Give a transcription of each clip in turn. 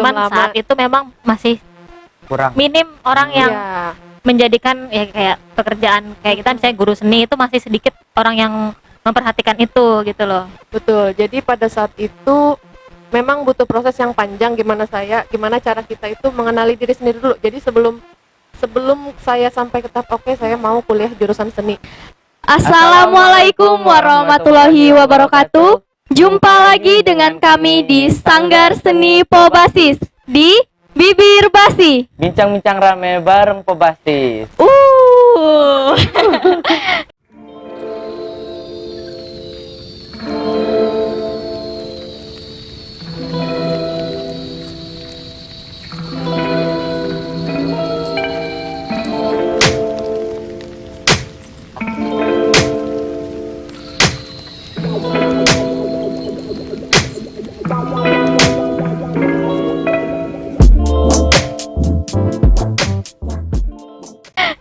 cuman saat itu memang masih kurang minim orang yang menjadikan ya kayak pekerjaan kayak kita misalnya guru seni itu masih sedikit orang yang memperhatikan itu gitu loh. Betul. Jadi pada saat itu memang butuh proses yang panjang, gimana cara kita itu mengenali diri sendiri dulu. Jadi sebelum saya sampai ke tahap oke, saya mau kuliah jurusan seni. Assalamualaikum warahmatullahi wabarakatuh. Jumpa lagi dengan kami di Sanggar Seni Pobasis di Bibir Basi. bincang-bincang rame bareng Pobasis.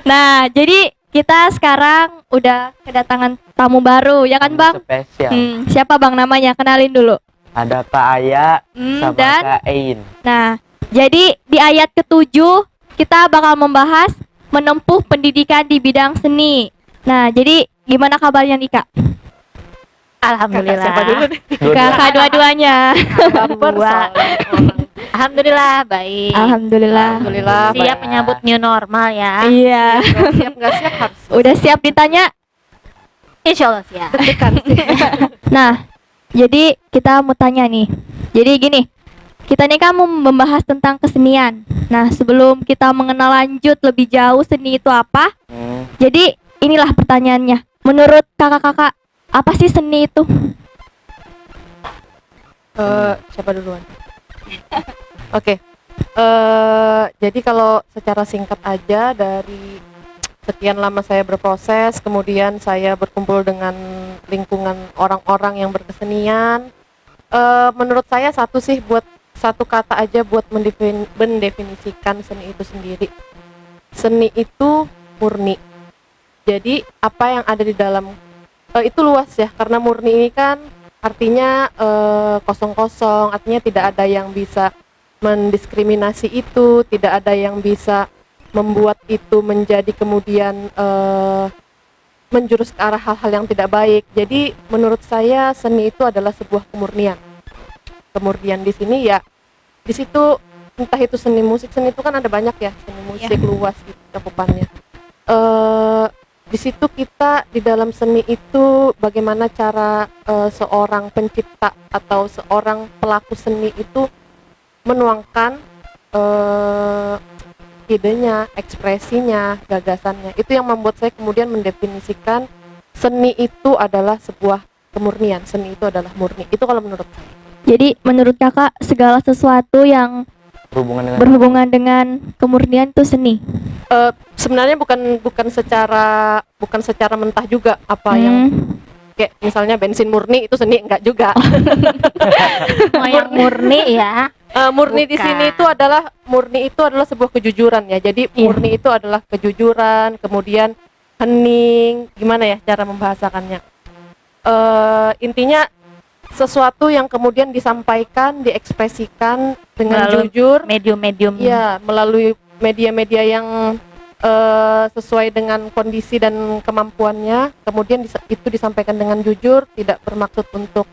Nah, jadi kita sekarang udah kedatangan tamu baru, ya kan Bang? Spesial. Siapa Bang namanya? Kenalin dulu. Ada Kak Aya sama dan Kak Ein. Nah, jadi di ayat ke-7 kita bakal membahas menempuh pendidikan di bidang seni. Nah, jadi gimana kabarnya nih Kak? Alhamdulillah. Siapa dulu nih? Kakak dua-duanya. Baper soalnya orang. Alhamdulillah baik. Alhamdulillah. Alhamdulillah. Siap menyambut new normal ya. Iya. Siap nggak siap harus. Udah siap ditanya? Insya Allah siap. Deg-degan sih. Nah, jadi kita mau tanya nih. Jadi gini, kita nih kan mau membahas tentang kesenian. Nah, sebelum kita mengenal lanjut lebih jauh seni itu apa, jadi inilah pertanyaannya. Menurut kakak-kakak, apa sih seni itu? Siapa duluan? Oke. Jadi kalau secara singkat aja, dari sekian lama saya berproses, kemudian saya berkumpul dengan lingkungan orang-orang yang berkesenian. Menurut saya satu kata aja buat mendefinisikan seni itu sendiri. Seni itu murni. Jadi apa yang ada di dalam itu luas ya, karena murni ini kan artinya kosong-kosong, artinya tidak ada yang bisa mendiskriminasi itu, tidak ada yang bisa membuat itu menjadi kemudian menjurus ke arah hal-hal yang tidak baik. Jadi menurut saya seni itu adalah sebuah kemurnian. Kemudian di sini ya, di situ entah itu seni musik, seni itu kan ada banyak ya, seni musik luas gitu cakupannya. Di situ kita di dalam seni itu bagaimana cara seorang pencipta atau seorang pelaku seni itu menuangkan idenya, ekspresinya, gagasannya. Itu yang membuat saya kemudian mendefinisikan seni itu adalah sebuah kemurnian. Seni itu adalah murni. Itu kalau menurut saya. Jadi menurut kakak segala sesuatu yang berhubungan dengan kemurnian itu seni? Sebenarnya bukan secara mentah juga apa yang kayak misalnya bensin murni itu seni, enggak juga. Yang murni ya. Murni di sini itu adalah sebuah kejujuran ya. Jadi murni itu adalah kejujuran, kemudian hening, gimana ya cara membahasakannya. Intinya sesuatu yang kemudian disampaikan, diekspresikan dengan jujur, medium-medium. ya, melalui media-media yang sesuai dengan kondisi dan kemampuannya, kemudian itu disampaikan dengan jujur, tidak bermaksud untuk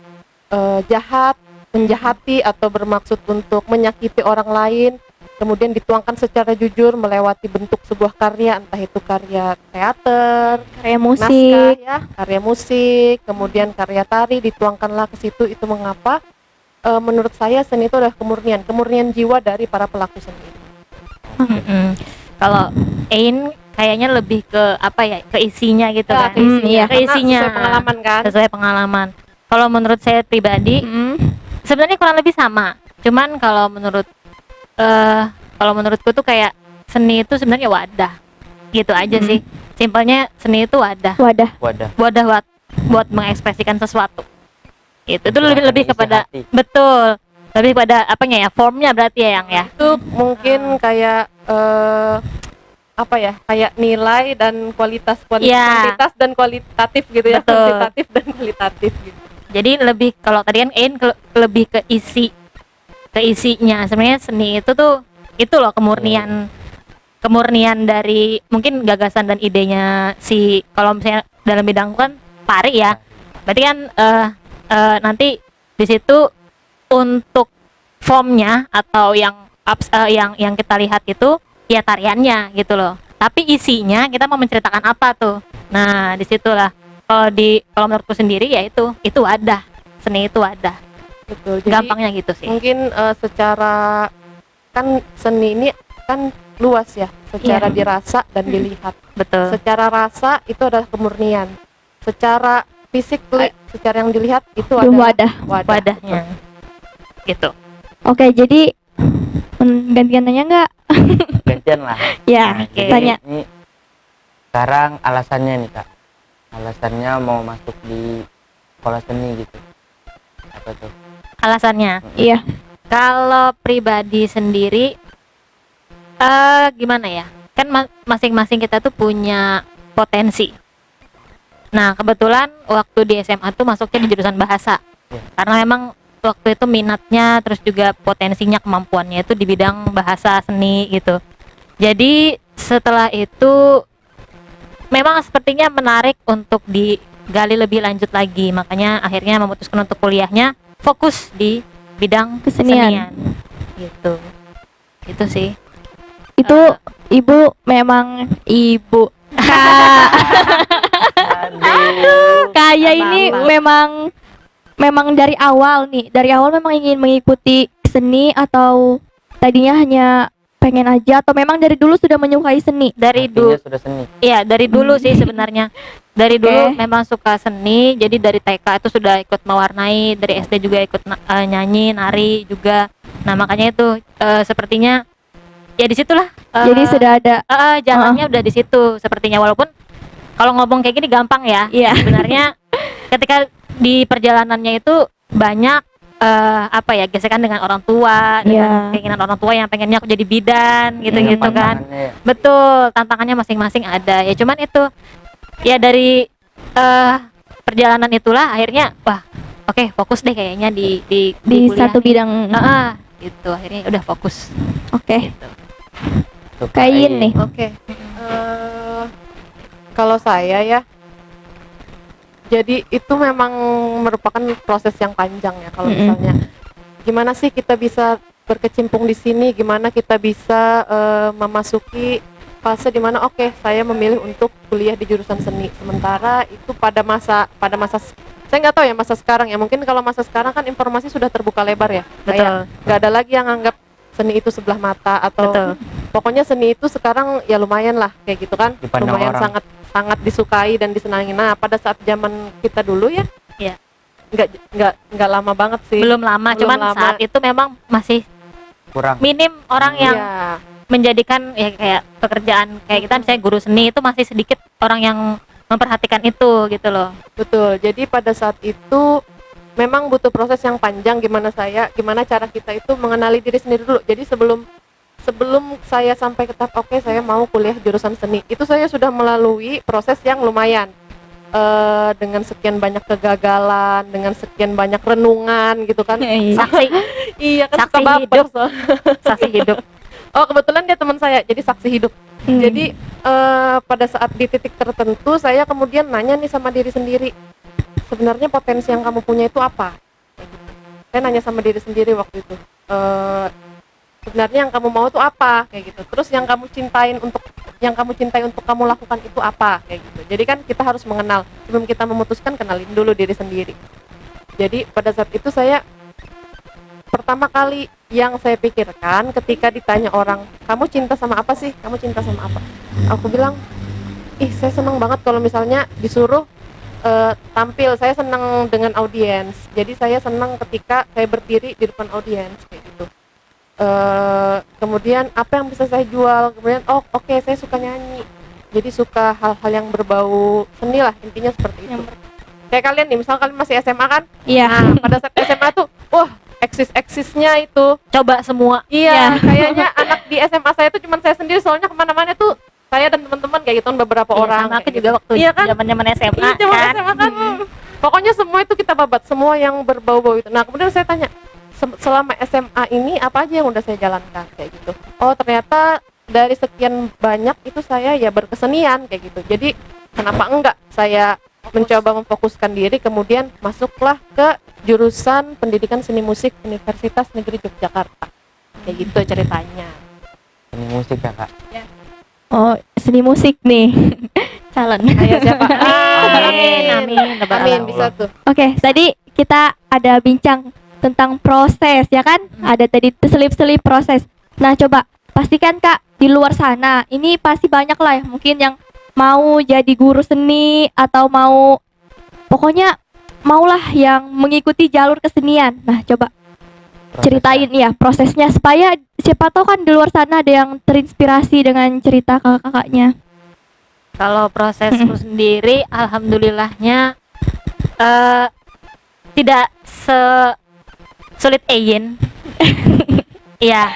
jahat, menjahati atau bermaksud untuk menyakiti orang lain, kemudian dituangkan secara jujur melewati bentuk sebuah karya, entah itu karya teater, karya musik, naskah ya, karya musik, kemudian karya tari, dituangkanlah ke situ. Itu mengapa menurut saya seni itu adalah kemurnian jiwa dari para pelaku seni. Kalau Ein kayaknya lebih ke apa ya, ke isinya gitu kan. Ke isinya. Sesuai pengalaman kan. Sesuai pengalaman. Kalau menurut saya pribadi sebenarnya kurang lebih sama. Cuman kalau menurutku tuh kayak seni itu sebenarnya wadah. Gitu aja sih. Simpelnya seni itu wadah. Wadah buat mengekspresikan sesuatu. Itu lebih kepada betul. Lebih pada apanya ya, formnya berarti ya yang ya. Itu mungkin kayak kayak nilai dan kuantitas dan kualitatif gitu ya. Betul. Kuantitatif dan kualitatif gitu. Jadi lebih, kalau tadi kan Ein lebih ke isi ke isinya. Sebenarnya seni itu tuh itu loh kemurnian dari mungkin gagasan dan idenya si, kalau misalnya dalam bidang kan pari ya, berarti kan nanti di situ untuk formnya atau yang kita lihat itu ya tariannya gitu loh, tapi isinya kita mau menceritakan apa tuh. Nah disitulah kalau menurutku sendiri ya itu wadah, seni itu wadah. Betul. Jadi Gampangnya gitu sih. mungkin secara kan seni ini kan luas ya, secara Iya. dirasa dan dilihat. Betul. Secara rasa itu adalah kemurnian. Secara fisik, secara yang dilihat itu Belum adalah wadah. Wadahnya gitu. Oke, jadi gantian nanya nggak? Gantian lah. Ya, Oke. tanya. Ini sekarang alasannya nih Kak. Alasannya mau masuk di sekolah seni gitu. Apa tuh? Alasannya Iya. kalau pribadi sendiri gimana ya, kan masing-masing kita tuh punya potensi. Nah kebetulan waktu di SMA tuh masuknya di jurusan bahasa, karena memang waktu itu minatnya terus juga potensinya, kemampuannya itu di bidang bahasa seni gitu. Jadi setelah itu memang sepertinya menarik untuk digali lebih lanjut lagi, makanya akhirnya memutuskan untuk kuliahnya fokus di bidang Kesenian. kesenian gitu. Itu sih. Itu ibu memang ibu. Kayak ini memang dari awal memang ingin mengikuti seni, atau tadinya hanya pengen aja, atau memang dari dulu sudah menyukai seni? Dari Artinya dulu, sudah seni. iya dari dulu sih sebenarnya. Dari dulu memang suka seni, jadi dari TK itu sudah ikut mewarnai, dari SD juga ikut nyanyi, nari juga. Nah makanya itu sepertinya ya disitulah. Jadi sudah ada. Jalannya udah di situ sepertinya, walaupun kalau ngomong kayak gini gampang ya. Iya. Sebenarnya ketika di perjalanannya itu banyak gesekan dengan orang tua, dengan keinginan orang tua yang pengennya aku jadi bidan gitu-gitu kan. Tantangannya ya. Betul, tantangannya masing-masing ada. Ya cuman itu ya dari perjalanan itulah akhirnya oke, fokus deh kayaknya di kuliah satu nih. bidang. Gitu akhirnya udah fokus. Oke. Gitu. Tuh, Kak Kayak Ain. nih. Oke. Kalau saya ya, jadi itu memang merupakan proses yang panjang ya. Kalau misalnya gimana sih kita bisa berkecimpung di sini, gimana kita bisa memasuki fase dimana saya memilih untuk kuliah di jurusan seni. Sementara itu pada masa saya nggak tahu ya masa sekarang ya, mungkin kalau masa sekarang kan informasi sudah terbuka lebar ya. Betul. Kayak nggak ada lagi yang anggap seni itu sebelah mata, atau Betul. pokoknya seni itu sekarang ya lumayan lah kayak gitu kan, Dipandang lumayan orang. sangat disukai dan disenangi. Nah pada saat zaman kita dulu ya, Iya. nggak lama banget sih. Belum lama, Belum cuman lama. saat itu memang masih Kurang. minim orang yang Iya. menjadikan ya kayak pekerjaan kayak kita misalnya guru seni, itu masih sedikit orang yang memperhatikan itu gitu loh. Betul. Jadi pada saat itu memang butuh proses yang panjang, gimana cara kita itu mengenali diri sendiri dulu. Jadi sebelum saya sampai ke tahap saya mau kuliah jurusan seni, itu saya sudah melalui proses yang lumayan, dengan sekian banyak kegagalan, dengan sekian banyak renungan gitu kan. Saksi Iya kan, Saksi suka baper, hidup. so. saksi hidup. Oh kebetulan dia teman saya, jadi saksi hidup. Jadi pada saat di titik tertentu saya kemudian nanya nih sama diri sendiri, sebenarnya potensi yang kamu punya itu apa? Kayak gitu. Saya nanya sama diri sendiri waktu itu, sebenarnya yang kamu mau itu apa? Kayak gitu. Terus yang kamu cintai untuk kamu lakukan itu apa? Kayak gitu. Jadi kan kita harus mengenal, sebelum kita memutuskan, kenalin dulu diri sendiri. Jadi pada saat itu saya pertama kali yang saya pikirkan ketika ditanya orang, kamu cinta sama apa sih? Kamu cinta sama apa? Aku bilang, saya senang banget kalau misalnya disuruh tampil. Saya senang dengan audiens. Jadi saya senang ketika saya berdiri di depan audiens kayak gitu. Kemudian apa yang bisa saya jual? Kemudian saya suka nyanyi. Jadi suka hal-hal yang berbau seni lah, intinya seperti itu. Kayak kalian nih, misal kalian masih SMA kan? Iya. Nah, pada saat SMA tuh, eksisnya itu Coba semua. iya, kayaknya anak di SMA saya tuh cuma saya sendiri, soalnya kemana-mana tuh saya dan teman-teman kayak gitu kan, beberapa Iya, orang sama aku kayak juga gitu. waktu Iya kan? zaman SMA Iya, zaman kan. SMA kan. Pokoknya semua itu kita babat, semua yang berbau-bau itu. Nah kemudian saya tanya, selama SMA ini apa aja yang udah saya jalankan kayak gitu. Oh ternyata dari sekian banyak itu saya ya berkesenian kayak gitu. Jadi kenapa enggak saya mencoba memfokuskan diri, kemudian masuklah ke jurusan pendidikan seni musik Universitas Negeri Yogyakarta kayak gitu ceritanya. Ini musik ya kak. Oh, seni musik nih. Calon. Ayo siapa? Amin, amin. Amin bisa tuh. Oke, tadi kita ada bincang tentang proses ya kan? Ada tadi selip-selip proses. Nah, coba pastikan Kak di luar sana, ini pasti banyak lah ya mungkin yang mau jadi guru seni atau mau pokoknya maulah yang mengikuti jalur kesenian. Nah, coba ceritain ya prosesnya supaya siapa tahu kan di luar sana ada yang terinspirasi dengan cerita kakak-kakaknya. Kalau prosesku sendiri, alhamdulillahnya tidak sulit Eyin. Iya,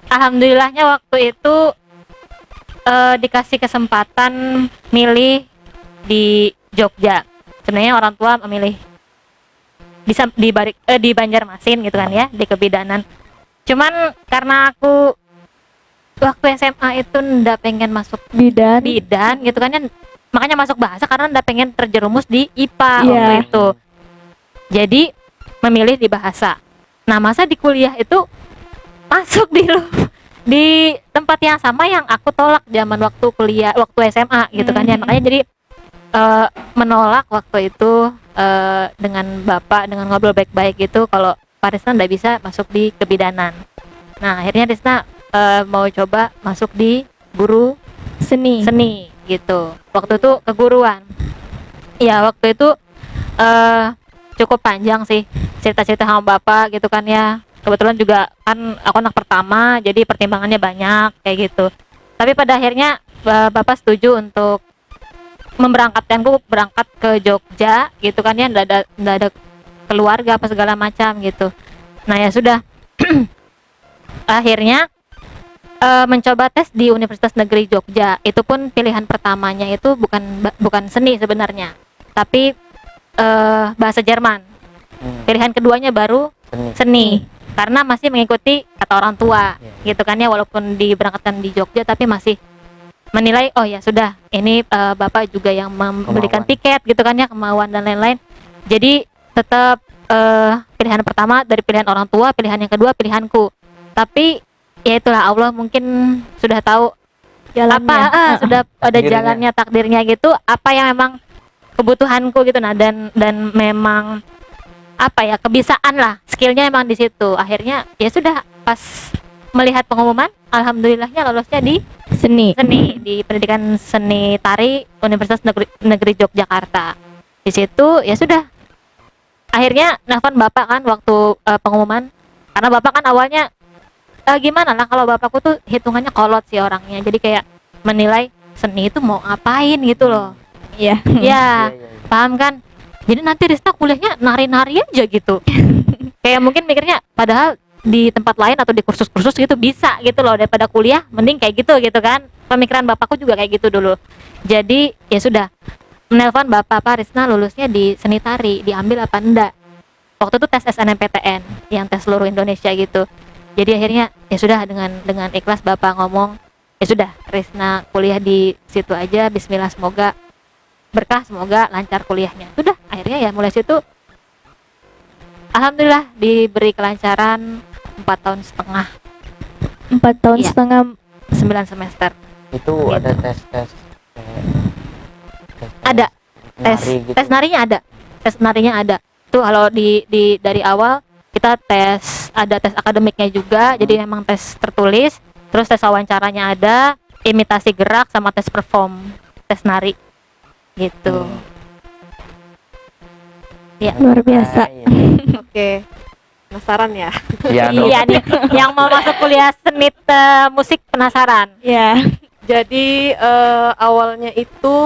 alhamdulillahnya waktu itu dikasih kesempatan milih di Jogja. Sebenarnya orang tua memilih di Banjarmasin gitu kan ya, di kebidanan. Cuman karena aku waktu SMA itu ndak pengen masuk Bidan. gitu kan ya, makanya masuk bahasa karena ndak pengen terjerumus di IPA Iya. waktu itu. Jadi memilih di bahasa. Nah, masa di kuliah itu masuk di tempat yang sama yang aku tolak zaman waktu kuliah, waktu SMA gitu kan ya. Makanya jadi menolak waktu itu dengan bapak, dengan ngobrol baik-baik gitu kalau Pak Risna ndak bisa masuk di kebidanan. Nah, akhirnya Risna mau coba masuk di guru Seni. gitu. Waktu itu keguruan. Ya, waktu itu cukup panjang sih cerita-cerita sama bapak gitu kan ya. Kebetulan juga kan aku anak pertama, jadi pertimbangannya banyak kayak gitu. Tapi pada akhirnya bapak setuju untuk memberangkatkanku berangkat ke Jogja gitu kan ya, ndak ada keluarga apa segala macam gitu. Nah ya sudah, akhirnya mencoba tes di Universitas Negeri Jogja. Itu pun pilihan pertamanya itu bukan seni sebenarnya, tapi bahasa Jerman. Pilihan keduanya baru seni. Karena masih mengikuti kata orang tua gitu kan ya, walaupun diberangkatkan di Jogja tapi masih menilai oh ya sudah ini bapak juga yang membelikan tiket gitu kan ya, kemauan dan lain-lain. Jadi tetap pilihan pertama dari pilihan orang tua, pilihan yang kedua pilihanku. Tapi ya itulah, Allah mungkin sudah tahu Jalannya. sudah ada Takdirnya. jalannya, takdirnya gitu, apa yang memang kebutuhanku gitu. Nah, dan memang apa ya, kebiasaan lah, skillnya emang di situ. Akhirnya ya sudah, pas melihat pengumuman, alhamdulillahnya lolosnya di Seni. di pendidikan seni tari Universitas Negeri Yogyakarta. Di situ ya sudah, akhirnya nelfon bapak kan waktu pengumuman, karena bapak kan awalnya gimana lah, kalau bapakku tuh hitungannya kolot sih orangnya, jadi kayak menilai seni itu mau ngapain gitu loh. Iya. Ya, paham kan? Jadi nanti Rista kuliahnya nari-nari aja gitu. Kayak mungkin mikirnya padahal di tempat lain atau di kursus-kursus gitu bisa gitu loh, daripada kuliah mending kayak gitu kan. Pemikiran bapakku juga kayak gitu dulu. Jadi ya sudah, menelpon bapak, Pak Risna lulusnya di seni tari, diambil apa enggak. Waktu itu tes SNMPTN yang tes seluruh Indonesia gitu. Jadi akhirnya ya sudah, dengan ikhlas bapak ngomong ya sudah, Risna kuliah di situ aja, bismillah, semoga berkah, semoga lancar kuliahnya. Sudah, akhirnya ya mulai situ alhamdulillah diberi kelancaran 4 tahun setengah, 4 tahun Iya. setengah. 9 semester. Itu Gitu. ada tes Ada tes nari gitu. tes narinya ada. Tes narinya ada. Tuh kalau di dari awal kita ada tes akademiknya juga, jadi memang tes tertulis, terus tes wawancaranya ada, imitasi gerak sama tes perform, tes nari. Gitu. Ya. Luar biasa. Oke. Penasaran ya? Iya, Iya nih, yang mau masuk kuliah seni musik penasaran. Ya. Jadi awalnya itu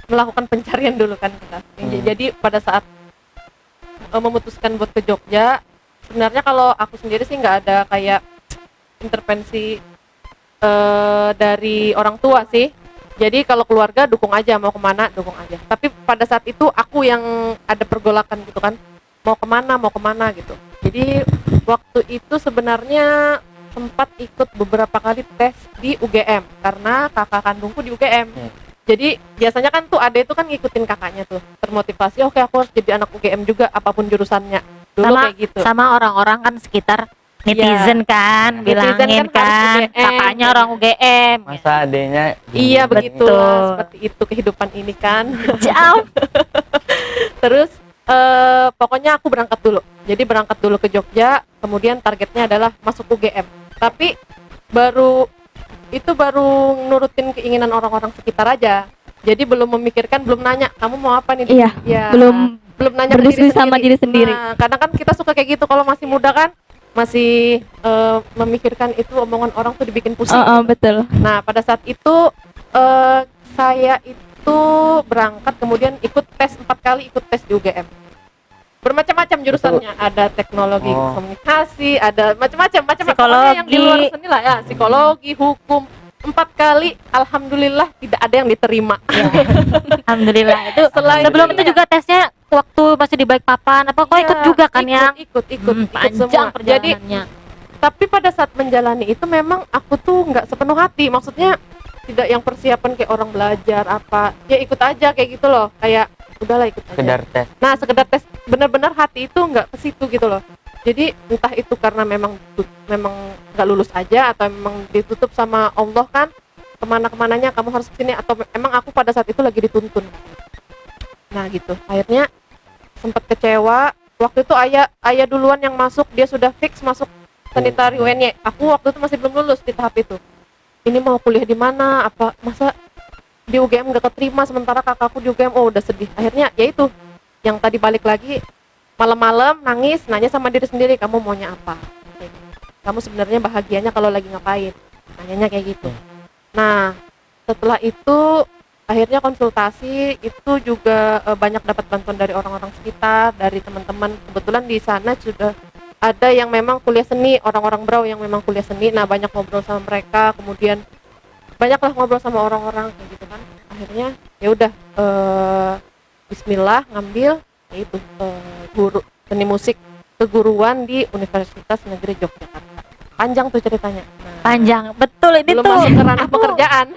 melakukan pencarian dulu kan kita. Jadi pada saat memutuskan buat ke Jogja, sebenarnya kalau aku sendiri sih nggak ada kayak intervensi dari orang tua sih. Jadi kalau keluarga dukung aja, mau kemana dukung aja. Tapi pada saat itu aku yang ada pergolakan gitu kan. mau kemana gitu. Jadi waktu itu sebenarnya sempat ikut beberapa kali tes di UGM karena kakak kandungku di UGM. Jadi biasanya kan tuh ade itu kan ngikutin kakaknya tuh, termotivasi oke aku harus jadi anak UGM juga apapun jurusannya. Dulu sama kayak gitu. sama orang-orang kan sekitar netizen kan Netizen bilangin kan harus kan UGM. kakaknya orang UGM. Masa adanya Iya begitulah, Betul. seperti itu kehidupan ini kan. Jauh. Terus pokoknya aku berangkat dulu. Jadi berangkat dulu ke Jogja, kemudian targetnya adalah masuk UGM. Tapi baru nurutin keinginan orang-orang sekitar aja. Jadi belum memikirkan, belum nanya kamu mau apa nih? Iya, Ya, belum nanya ke berdiskusi sama diri sendiri. Nah, kadang kan kita suka kayak gitu kalau masih muda kan, masih memikirkan itu omongan orang tuh dibikin pusing. Betul. Nah, pada saat itu saya itu berangkat kemudian ikut tes 4 kali ikut tes di UGM. Bermacam-macam jurusannya, ada teknologi komunikasi, ada macam-macam pokoknya yang di luar seni lah ya, psikologi, hukum. 4 kali alhamdulillah tidak ada yang diterima. Alhamdulillah itu sebelum itu juga tesnya waktu masih di Balikpapan apa kok ikut juga kan yang ikut panjang semua. Jadi perjalanannya. tapi pada saat menjalani itu memang aku tuh nggak sepenuh hati, maksudnya tidak yang persiapan kayak orang belajar apa, ya ikut aja kayak gitu loh, kayak udahlah ikut aja. sekedar tes. Nah sekedar tes, benar-benar hati itu nggak ke situ gitu loh. Jadi entah itu karena memang nggak lulus aja atau memang ditutup sama Allah kan, kemana-kemananya kamu harus kesini, atau emang aku pada saat itu lagi dituntun. Nah gitu, akhirnya sempat kecewa. Waktu itu ayah duluan yang masuk, dia sudah fix masuk sanitari UNY. Aku waktu itu masih belum lulus di tahap itu. Ini mau kuliah di mana? Apa masa di UGM gak keterima sementara kakakku di UGM? Oh udah sedih. Akhirnya ya itu yang tadi balik lagi malam-malam nangis, nanya sama diri sendiri, kamu maunya apa? Kamu sebenarnya bahagianya kalau lagi ngapain? Nanyanya kayak gitu. Nah setelah itu akhirnya konsultasi itu juga banyak dapat bantuan dari orang-orang sekitar, dari teman-teman. Kebetulan di sana sudah ada yang memang kuliah seni, orang-orang Brau yang memang kuliah seni. Nah banyak ngobrol sama mereka, kemudian banyaklah ngobrol sama orang-orang kayak gitu kan. Akhirnya ya udah Bismillah ngambil yaitu guru seni musik keguruan di Universitas Negeri Yogyakarta. Panjang tuh ceritanya. Nah, Panjang betul ini belum tuh masuk ke ranah aku pekerjaan.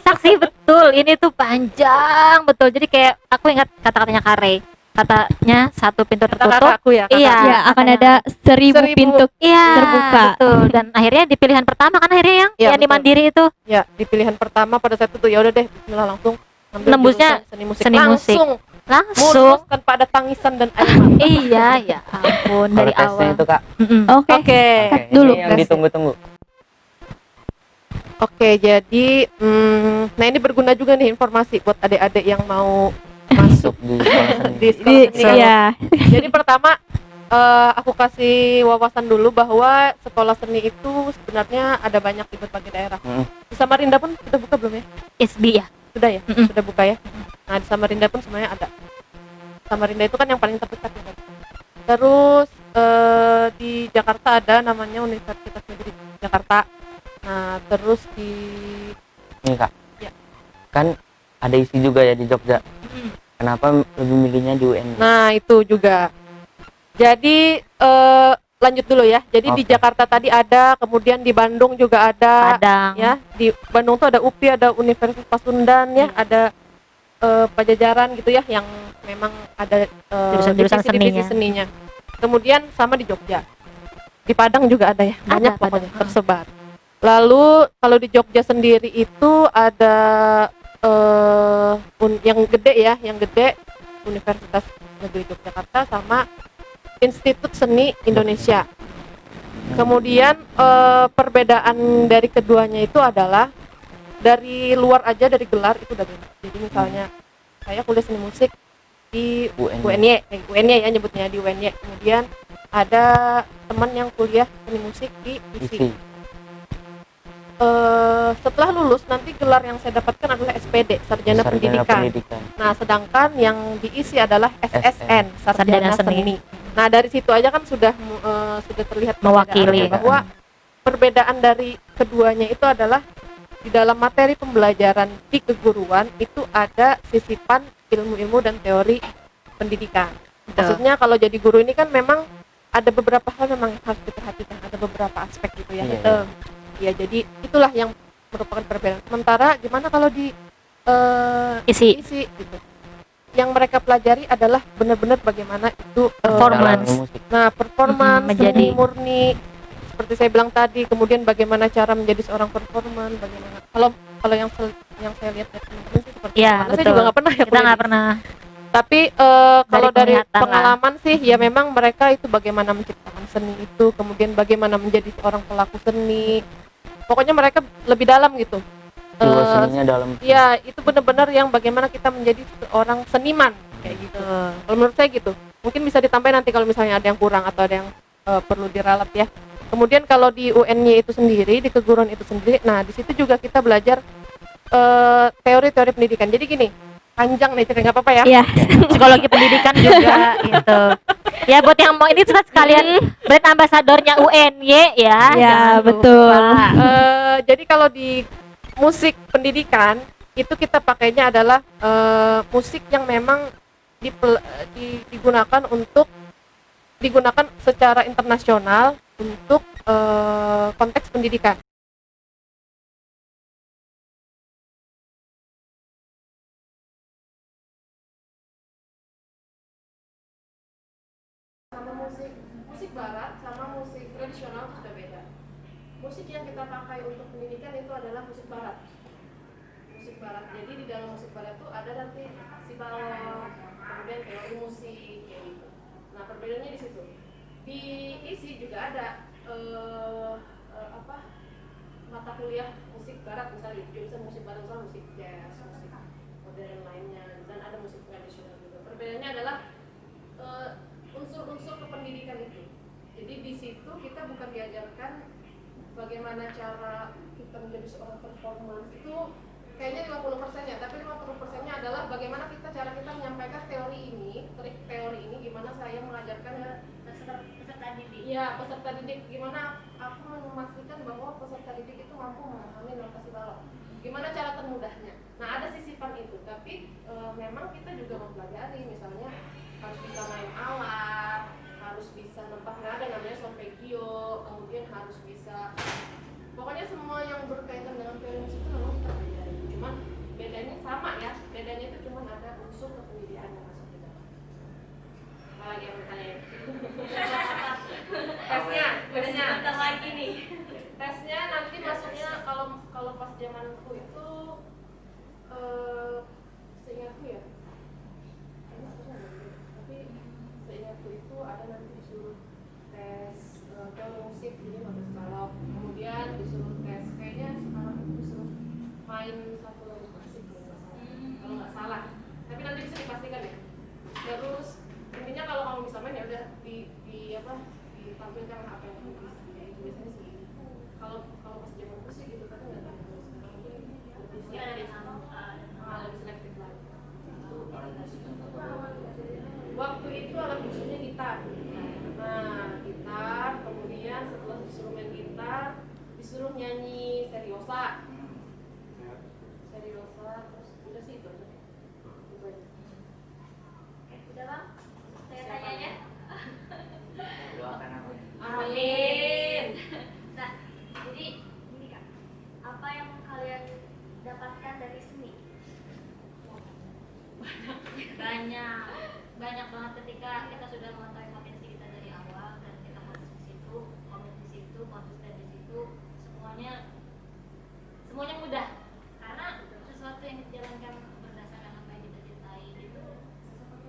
saksi betul ini tuh panjang betul. Jadi kayak aku ingat kata-katanya Kare, katanya satu pintu tertutup Kakakku ya. iya Ya, akan ada 1000 pintu iya terbuka. betul. Dan akhirnya di pilihan pertama kan akhirnya yang Iya, di betul. Mandiri itu Ya di pilihan pertama pada saat itu ya udah deh Bismillah langsung ngambil Nembusnya jurusan seni musik. seni musik. Langsung langsung mulus tanpa ada tangisan dan air mata. iya ya ampun Kalau dari tesnya awal itu Kak, Oke. Oke. Cut ini dulu. yang Tesnya. ditunggu-tunggu. Oke, jadi nah ini berguna juga nih informasi buat adik-adik yang mau masuk Di sekolah seni. di sekolah seni. Iya. Jadi pertama aku kasih wawasan dulu bahwa sekolah seni itu sebenarnya ada banyak di berbagai daerah. Di Samarinda pun sudah buka belum ya? SB ya Sudah ya? Mm-mm. Sudah buka ya? Nah di Samarinda pun semuanya ada. Samarinda itu kan yang paling terdekat ya. Terus di Jakarta ada namanya Universitas Negeri Jakarta. Nah terus di Nih Kak, Ya. kan ada isi juga ya di Jogja. Kenapa lebih milihnya di UN? Nah itu juga. Jadi lanjut dulu ya. Jadi di Oke. Jakarta tadi ada, kemudian di Bandung juga ada. Padang Ya di Bandung tuh ada UPI, ada Universitas Pasundan ya, ada Pajajaran gitu ya, yang memang ada Jurusan-jurusan divisi-divisi seninya. Kemudian sama di Jogja, di Padang juga ada ya, banyak Ada, pokoknya Padang. tersebar. Lalu kalau di Jogja sendiri itu ada yang gede ya, yang gede Universitas Negeri Yogyakarta sama Institut Seni Indonesia. Kemudian perbedaan dari keduanya itu adalah dari luar aja, dari gelar itu udah beda. Jadi misalnya saya kuliah seni musik di UNY ya nyebutnya di UNY. Kemudian ada teman yang kuliah seni musik di ISI. Isi. Setelah lulus nanti gelar yang saya dapatkan adalah SPD, Sarjana Pendidikan. Nah, sedangkan yang diisi adalah SSN, Sarjana Sarjana Seni. Nah, dari situ aja kan sudah terlihat Mewakili. perbedaannya, bahwa perbedaan dari keduanya itu adalah di dalam materi pembelajaran di keguruan itu ada sisipan ilmu-ilmu dan teori pendidikan. Maksudnya kalau jadi guru ini kan memang ada beberapa hal memang harus diperhatikan, ada beberapa aspek gitu ya. Iya. Ya jadi itulah yang merupakan perbedaan. Sementara gimana kalau di Isi. gitu. Yang mereka pelajari adalah benar-benar bagaimana itu Performance. Dalam musik. Nah, performance menjadi seni murni seperti saya bilang tadi, kemudian bagaimana cara menjadi seorang performan, bagaimana kalau yang saya lihat dari teman-teman sih seperti Iya, itu. Karena saya betul. juga nggak pernah ya Kita kuliah nggak di pernah. tapi kalau dari penglihatan lah. pengalaman sih ya memang mereka itu bagaimana menciptakan seni itu, kemudian bagaimana menjadi seorang pelaku seni. Pokoknya mereka lebih dalam gitu. Jiwa seninya dalam. Ya itu benar-benar yang bagaimana kita menjadi seorang seniman kayak gitu. Kalau menurut saya gitu. Mungkin bisa ditambahin nanti kalau misalnya ada yang kurang atau ada yang perlu diralat ya. Kemudian kalau di UN-nya itu sendiri, di keguruan itu sendiri, nah di situ juga kita belajar teori-teori pendidikan. Jadi gini, panjang nih cerita, nggak apa-apa ya? Iya. Psikologi pendidikan juga gitu. Ya buat yang mau ini sudah sekalian brand ambasadornya UNY ya. Ya, jangan betul. lupa. Jadi kalau di musik pendidikan itu kita pakainya adalah musik yang memang digunakan secara internasional untuk konteks pendidikan. Sama musik barat sama musik tradisional itu sudah beda. Musik yang kita pakai untuk pendidikan itu adalah musik barat. Musik barat. Jadi di dalam musik barat itu ada nanti si balok, kemudian teori musik kayak gitu. Nah, perbedaannya di situ. Di isi juga ada mata kuliah musik barat, misalnya jurusan musik barat, misalnya musik jazz, musik modern lainnya, dan ada musik tradisional juga. Perbedaannya adalah unsur-unsur kependidikan itu. Jadi di situ kita bukan diajarkan bagaimana cara kita menjadi seorang performance, itu kayaknya 50%-nya, tapi 50%-nya adalah bagaimana cara kita menyampaikan teori ini gimana saya mengajarkan peserta didik. Ya, peserta didik, gimana aku memastikan bahwa peserta didik itu mampu memahami notasi balok. Gimana cara termudahnya. Nah, ada sisipan itu, tapi memang kita juga mempelajari, misalnya harus bisa main alat, harus bisa nempak nada namanya solfeggio, kemudian harus bisa, pokoknya semua yang berkaitan dengan teori musik itu memang kita pelajari. Cuman bedanya sama ya, bedanya itu cuma ada unsur kependidikan yang masuk di dalam. Apalagi yang bertanya? tesnya lagi nih. Tesnya nanti masuknya kalau pas zamanku itu seingatku ya. Tapi seingatku itu ada nanti disuruh tes teori musik, jadi notas balok, kemudian disuruh tes, kayaknya sekarang itu disuruh main satu lagu klasik kalau nggak salah, tapi nanti bisa dipastikan ya. Terus intinya kalau kamu bisa main ya udah ditampilkan apa yang kamu bisa, ya itu biasanya sih. Kalau pas zaman musik gitu, tapi nggak tahu kalau sekarang mungkin lebih selektif lagi. Waktu itu alat musiknya gitar. Nah, gitar, kemudian setelah disuruh main gitar, disuruh nyanyi seriosa, terus udah sih itu aja. Udah bang, saya tanya ya. Doakan aku. Amin. Nah, jadi ini kak, apa yang kalian dapatkan dari seni? Banyak banget ketika kita sudah mengetahui potensi kita dari awal dan kita fokus di situ, komit di situ, konsisten di situ, semuanya mudah karena sesuatu yang dijalankan berdasarkan apa yang kita cintai itu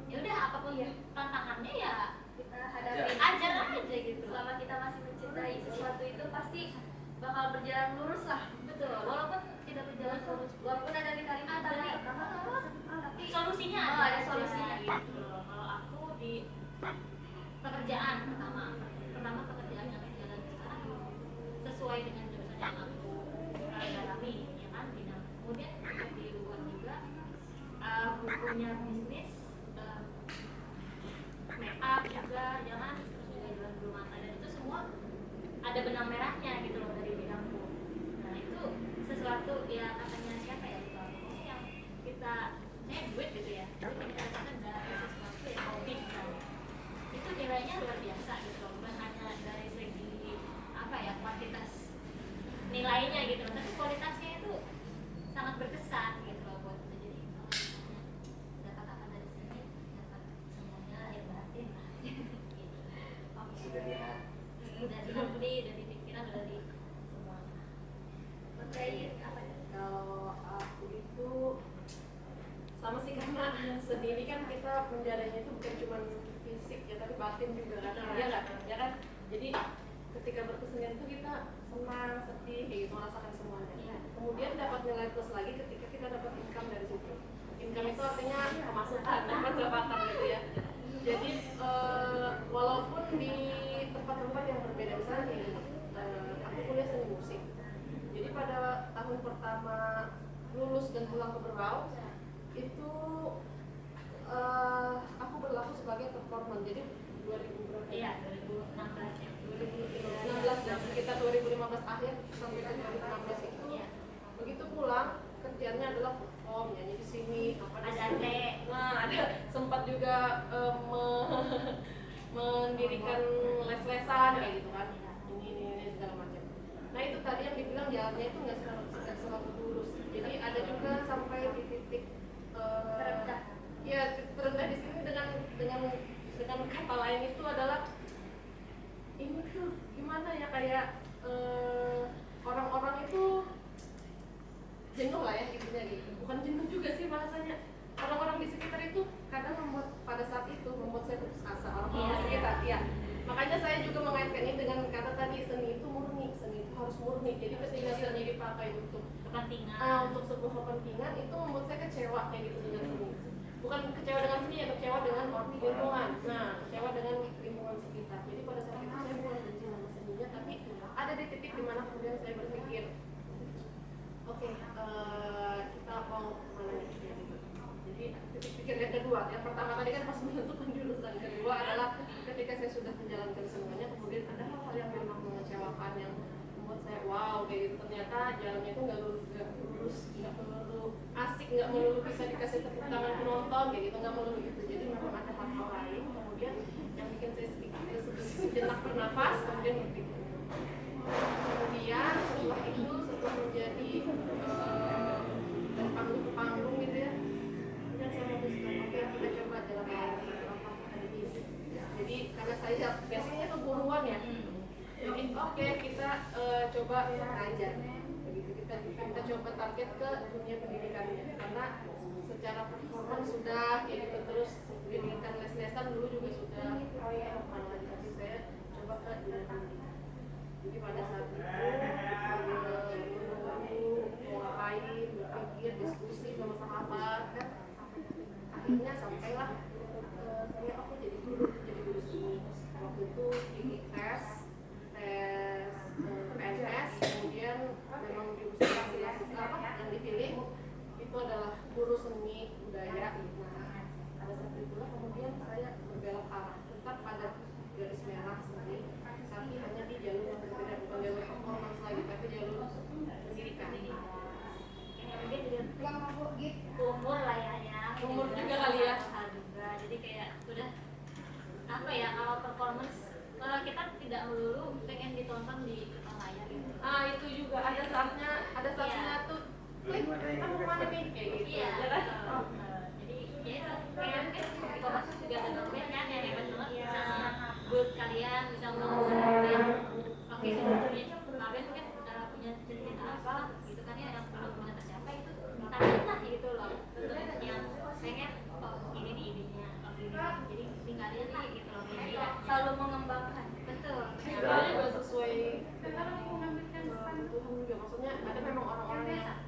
ya udah, apapun tantangannya ya kita hadapi aja gitu. Selama kita masih mencintai sesuatu itu pasti bakal berjalan lurus lah. Betul, walaupun tidak berjalan lurus, walaupun ada ditarik tapi solusinya ada solusinya gitu. Kalau aku di pekerjaan pertama pekerjaan yang aku jalan sekarang sesuai dengan jurusan yang aku dalami, ya kan, bidang. Kemudian di luar juga bukunya bisnis, make up juga, jangan, terus juga jualan bulu mata, dan itu semua ada benang merahnya gitu loh dari bidangku. Nah itu sesuatu ya, katanya siapa ya, yang kita duit gitu ya, tapi kita dari sesuatu ya hobi kan. nilainya luar biasa gitu loh, bukan hanya dari segi apa ya kuantitas nilainya gitu loh, tapi kualitasnya itu sangat berkesan gitu loh buat kita. Jadi kalau misalnya dapat apa dari sini, dapat semuanya lahir batin lah gitu. Oke. Sudah lihat. Dari hati, dari pikiran, dari semuanya. Oke, apa ya? Kalau aku itu sama sih, karena seni ini kan kita menjalani itu bukan cuma fisik ya, tapi batin juga kan. Iya nggak? Ya kan? Jadi ketika berkesenian itu kita senang, sedih, kayak gitu, merasakan semuanya. Iya. Kemudian dapat nilai plus lagi ketika kita dapat income dari situ. Income itu artinya pemasukan, pendapatan gitu ya. Jadi walaupun di tempat-tempat yang berbeda, misalnya nih, aku kuliah seni musik. Jadi pada tahun pertama lulus dan pulang ke Berau itu aku berlaku sebagai performer. Jadi 2000 berapa? Iya, 2016 ya. 2016 dan sekitar 2015 akhir sampai ke 2016 itu. Iya. Begitu pulang kerjanya adalah perform, nyanyi di sini, apa di Ada sini. teh. Nah, ada sempat juga mendirikan les-lesan kayak gitu kan. Ini segala macam. Nah, itu tadi yang dibilang jalannya itu nggak selalu lurus. Jadi ada juga sampai di titik Terendah. ya terendah di sini dengan kata lain itu adalah ini tuh gimana ya, kayak orang-orang itu jenuh lah ya intinya gitu. Bukan jenuh juga sih bahasanya. Orang-orang di sekitar itu kadang pada saat itu membuat saya putus asa, orang-orang di sekitar. Ya. Makanya saya juga mengaitkan ini dengan kata tadi, seni itu murni, seni itu harus murni. Jadi ketika seni dipakai untuk Kepentingan. untuk sebuah kepentingan itu membuat saya kecewa kayak gitu dengan seni. Bukan kecewa dengan seni ya, kecewa dengan lingkungan. Nah, kecewa dengan lingkungan sekitar. Jadi pada saat itu saya bukan benci sama seninya, tapi ada di titik dimana kemudian saya berpikir, oke, kita mau kemana nih? Gitu. Jadi titik pikir yang kedua, yang pertama tadi kan pas menentukan jurusan, kedua adalah ketika saya sudah menjalankan semuanya, kemudian ada hal-hal yang memang mengecewakan yang membuat saya wow kayak gitu. Ternyata jalannya itu nggak lurus, nggak melulu asik, nggak melulu bisa dikasih tepuk tangan penonton kayak gitu, nggak melulu gitu. Jadi memang ada hal-hal lain kemudian yang bikin saya sejenak bernafas, kemudian berpikir. Kemudian setelah itu, setelah menjadi dari panggung ke panggung gitu ya, kemudian saya memutuskan, oke, kita coba jalan lagi apa akademis. Jadi karena saya biasanya keguruan ya, jadi oke, kita coba ngajar begitu, kita coba target ke dunia pendidikannya, karena secara performa sudah kayak gitu, terus pendidikan les-lesan dulu juga sudah, tapi saya coba ke dunia pendidikan. Jadi pada saat itu mau ngapain, berpikir, diskusi sama sahabat kan, akhirnya sampailah saya aku jadi guru seni. Waktu itu ikut tes PNS, kemudian memang jurusan yang dipilih itu adalah guru seni budaya. Nah, pada saat itulah kemudian saya berbelok arah tetap pada garis merah seni, tapi hanya di jalur yang berbeda, bukan jalur performance lagi, tapi jalur pendidikan. Mungkin juga umur lah ya. Umur juga kali ya. Hal juga. Jadi kayak udah apa ya, kalau performance kalau kita tidak melulu pengen ditonton di depan layar gitu. Itu juga ada saatnya tuh klik, kita mau mana nih kayak gitu. Iya. Ya kan? Jadi ya itu kayak mungkin performance juga ada domain kan yang hebat banget bisa buat kalian bisa melakukan yang oke sebetulnya kalian mungkin punya cerita apa gitu kan ya yang belum pernah tercapai itu kalian lah gitu loh. Tentunya yang pengen ini nih idenya jadi tinggalin lah gitu loh. Jadi ya selalu mengembangkan. Betul. Sebenarnya juga sesuai kebutuhan juga, maksudnya ada memang orang-orang yang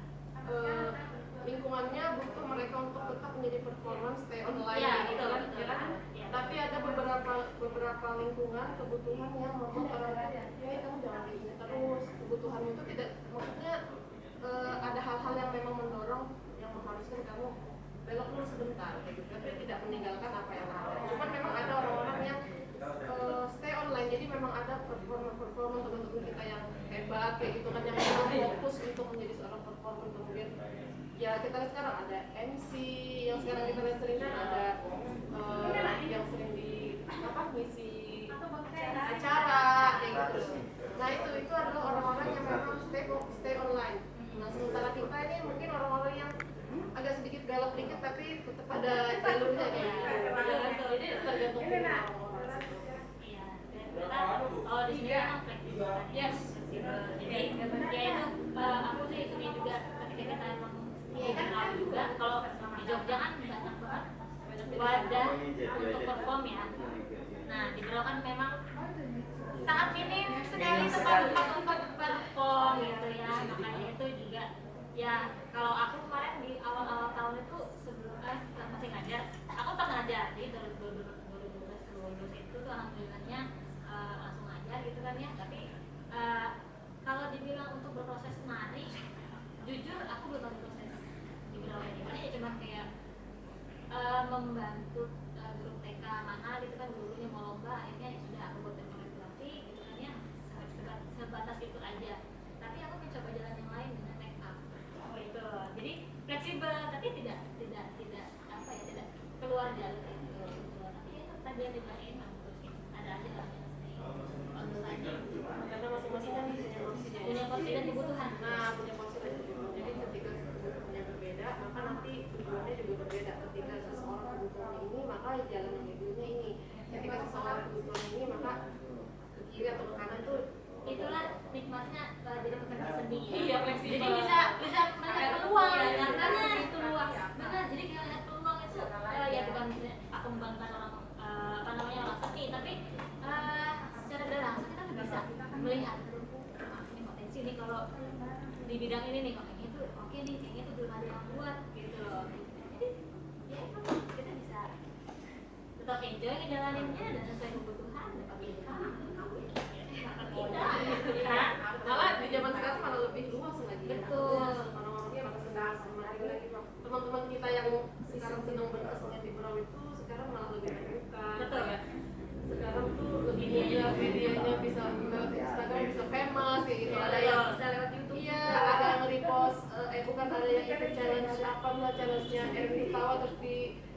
lingkungannya butuh mereka untuk tetap menjadi performance, stay online gitu kan, ya kan? Ya. Tapi ada beberapa lingkungan kebutuhan yang membuat orang itu, kamu jangan kayak gini terus. Kebutuhannya itu tidak, maksudnya ada hal-hal yang memang mendorong, yang mengharuskan kamu belok dulu sebentar, gitu. Tapi tidak meninggalkan apa yang ada. Cuman memang ada orang-orang yang stay online, jadi memang ada performer teman-teman kita yang hebat kayak gitu kan, yang memang fokus untuk menjadi seorang performer. Kemudian ya kita lihat sekarang ada MC yang sekarang kita lihat sering kan, ada yang sering di ngisi acara kayak gitu. Nah itu adalah orang-orang yang memang stay online. Nah sementara kita ini mungkin orang-orang yang agak sedikit belok dikit tapi tetap ada jalurnya kayak gitu. Jadi tergantung orang-orang. Iya, ternyata kalau di sini memang fleksibel kan. Yes. Fleksibel. Jadi ya itu aku sih ini juga ketika kita emang kenal juga kalau di Jogja kan banyak banget wadah untuk perform ya. Nah di Bro kan memang sangat minim sekali tempat-tempat untuk perform gitu ya. Makanya itu juga ya kalau aku kemarin di awal-awal tahun itu sebelum masih ngajar, aku tak ngajar jadi 2012 itu tuh alhamdulillahnya langsung ngajar gitu kan ya. Tapi kalau dibilang untuk berproses nari, jujur aku belum ada proses di Brawah ini. Paling ya cuma kayak membantu grup TK mana gitu kan dulunya mau lomba, akhirnya ya sudah aku buat koreografi gitu kan ya, sebatas itu aja. Tapi aku mencoba jalan yang lain dengan make up. Oh itu. Jadi fleksibel tapi tidak apa ya, tidak keluar jalur itu. Tapi ya tadi yang dibilangin terus ada aja lah yang Karena masing-masing kan punya porsi dan kebutuhan. Nah, punya porsi dan kebutuhan. Jadi ketika kebutuhannya berbeda, maka nanti tujuannya juga berbeda. Ketika seseorang kebutuhannya ini, maka jalan yang diambilnya ini. Ketika seseorang kebutuhannya ini, maka ke kiri atau ke kanan tuh itulah nikmatnya jadi pekerja seni. Iya, fleksibel. Jadi bisa melihat peluang ya, karena itu luas. Benar, jadi kita lihat peluang itu ya bukan aku membanggakan orang apa namanya orang seni, tapi secara tidak langsung kita bisa melihat ini potensi nih kalau di bidang ini nih, kok ini tuh oke nih, kayaknya tuh belum ada yang buat gitu loh. Jadi ya itu kita bisa tetap enjoy ngejalaninnya dan sesuai kebutuhan, dapat income, tidak gitu ya. malah di zaman sekarang malah lebih luas lagi. Betul. Orang-orangnya malah sedang lagi. Teman-teman kita yang sekarang sedang berkesenian di Brawah itu sekarang malah lebih terbuka. Betul. Ya. Sekarang tuh lebih medianya bisa Instagram bisa famous kayak gitu. Ada yang bisa lewat YouTube. Iya, ada yang repost bukan ada yang ikut challenge apa lah challenge-nya Erwin Tawa terus di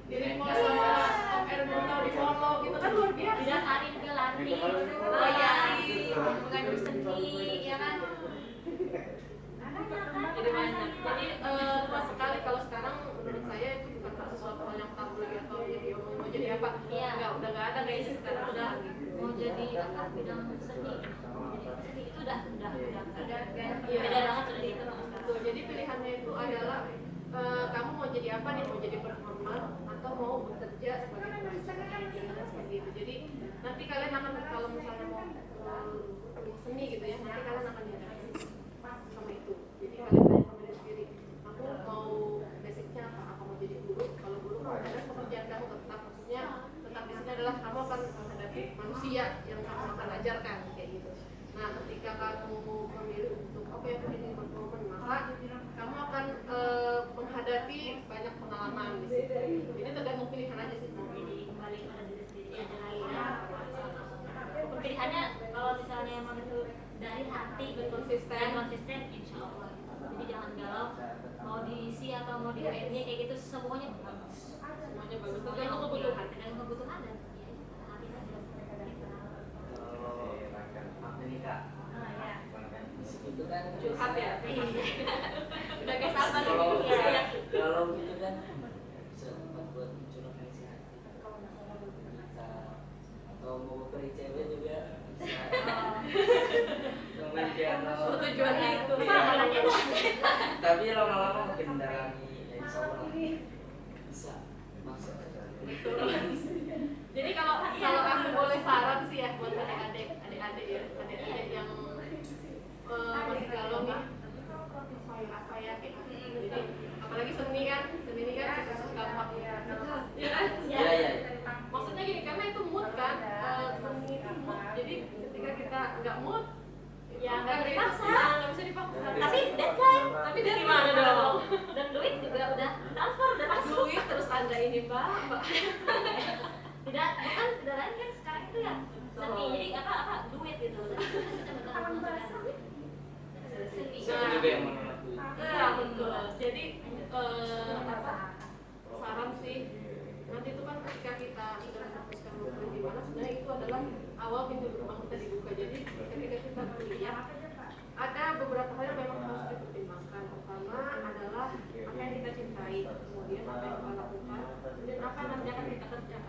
repost sama Om Erwin Tawa di follow gitu kan luar biasa. Tidak hari juga lari, layari, mengadu seni, ya kan? Jadi banyak. Jadi luas sekali kalau sekarang menurut saya itu bukan sesuatu hal yang tabu lagi atau jadi mau jadi apa. Iya. Udah nggak ada kayaknya sekarang udah Mau jadi apa bidang seni, itu udah beda banget sudah itu Tuh, jadi pilihannya itu adalah kamu mau jadi apa nih, mau jadi performer atau mau bekerja sebagai profesional seperti itu. Jadi nanti kalian akan kalau misalnya mau seni gitu ya, nanti kalian akan diajari sama itu. Jadi kalian tanya sama diri sendiri, aku mau basicnya apa? Aku mau jadi guru. Kalau guru kadang pekerjaan kamu tetap maksudnya tetap di sini adalah kamu akan menghadapi manusia yang kamu akan ajarkan kayak gitu. Nah, ketika kamu memilih untuk oke aku jadi performer, maka kamu akan menghadapi banyak pengalaman di situ. Ini tergantung pilihan aja sih. jadi kembali pada diri sendiri aja lagi ya. Pilihannya kalau misalnya emang itu dari hati konsisten, insya Allah. Jadi jangan galau mau diisi atau mau di HRD kayak gitu, semuanya bagus. Semuanya bagus. Tergantung kebutuhan. Tergantung kebutuhan dan ya itu hati aja. Aku nih kak, Ya. itu kan Curhat ya. Udah kayak sabar kalau ya. kalau gitu kan bisa tempat buat mencurahkan isi hati, bisa atau mau beri cewek juga bisa. Main piano. Tujuannya itu. Iya. Tapi lama-lama makin mendalami, ya insya Allah bisa masuk. Jadi kalau aku boleh saran sih ya buat adik-adik yang masih galau nih apa ya kayak gitu. Jadi apalagi seni ini kan susah gampang ya kan? Iya. Maksudnya gini karena itu mood kan, seni itu mood. Jadi ketika kita nggak mood Ya, nggak dipaksa. nggak bisa dipaksa. Tapi deadline. Tapi dia Gimana gimana dong? Dan duit juga udah transfer, udah masuk. Duit terus anda ini mbak. Tidak lain kan sekarang itu ya seni. Jadi apa duit gitu. Jadi kita bisa menggunakan duit. Seni. Siapa juga yang menolak duit? Iya betul. Jadi saran sih nanti itu kan ketika kita sudah memutuskan mau di mana sebenarnya itu adalah awal pintu gerbang ya. Ada beberapa hal yang memang harus dipertimbangkan. Pertama adalah apa yang kita cintai, kemudian apa yang kita lakukan, dan apa nanti akan kita kerjakan.